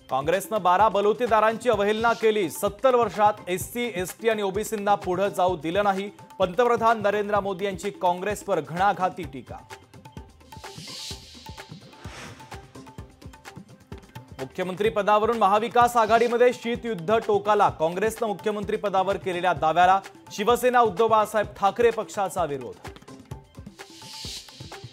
काँग्रेसनं 12 बलुतेदारांची अवहेलना केली। 70 वर्षात एससी, एसटी आणि ओबीसींना पुढे जाऊ दिलं नाही। पंतप्रधान नरेंद्र मोदी यांची काँग्रेसवर घणाघाती टीका। मुख्यमंत्री पदावरून महाविकास आघाडीमध्ये शीतयुद्ध टोकाला। काँग्रेसनं मुख्यमंत्री पदावर केलेल्या दाव्याला शिवसेना उद्धव बाळासाहेब ठाकरे पक्षाचा विरोध।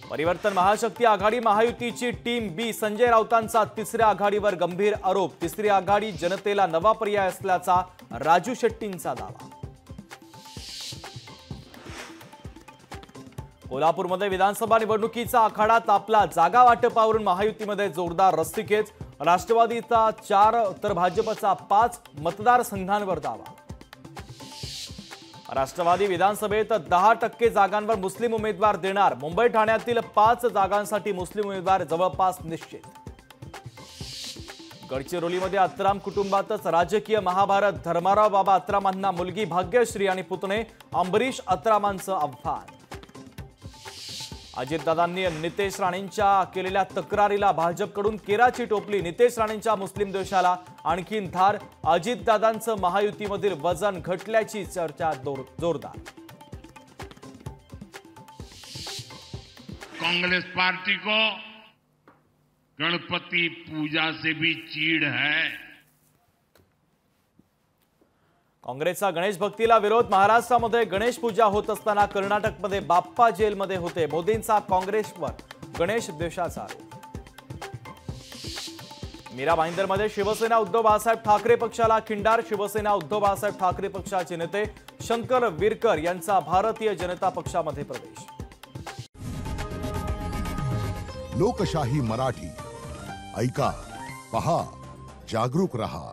परिवर्तन महाशक्ती आघाडी महायुतीची टीम बी संजय राऊतांचा तिसऱ्या आघाडीवर गंभीर आरोप। तिसरी आघाडी जनतेला नवा पर्याय असल्याचा राजू शेट्टींचा दावा। कोल्हापूरमध्ये विधानसभा निवडणुकीचा आखाडा तापला। जागा वाटपावरून महायुतीमध्ये जोरदार रस्सीखेच। राष्ट्रवादीचा 4 तर भाजपचा 5 मतदारसंघांवर दावा। राष्ट्रवादी विधानसभेत 10% जागांवर मुस्लिम उमेदवार देणार। मुंबई ठाण्यातील 5 जागांसाठी मुस्लिम उमेदवार जवळपास निश्चित। गडचिरोलीमध्ये अत्राम कुटुंबातच राजकीय महाभारत। धर्माराव बाबा अत्रामांना मुलगी भाग्यश्री आणि पुतणे अंबरीश अत्रामांचं आव्हान। अजितदादांनी नितेश राणेंच्या केलेल्या तक्रारीला भाजपकडून केराची टोपली। नितेश राणेंच्या मुस्लिम द्वेषाला आणखीन धार। अजितदादांचं महायुतीमधील वजन घटल्याची चर्चा जोरदार। कांग्रेस पार्टी को गणपति पूजा से भी चीड़ है। काँग्रेसचा गणेश भक्तीला विरोध। महाराष्ट्रामध्ये गणेश पूजा होत असताना कर्नाटकमध्ये बाप्पा जेलमध्ये होते। मोदींचा काँग्रेसवर गणेश द्वेषाचा आरोप। मीरा भाईंदरमध्ये शिवसेना उद्धव बाळासाहेब ठाकरे पक्षाला खिंडार। शिवसेना उद्धव बाळासाहेब ठाकरे पक्षाचे नेते शंकर विरकर यांचा भारतीय जनता पक्षामध्ये प्रवेश। लोकशाही मराठी ऐका, पहा, जागरूक रहा।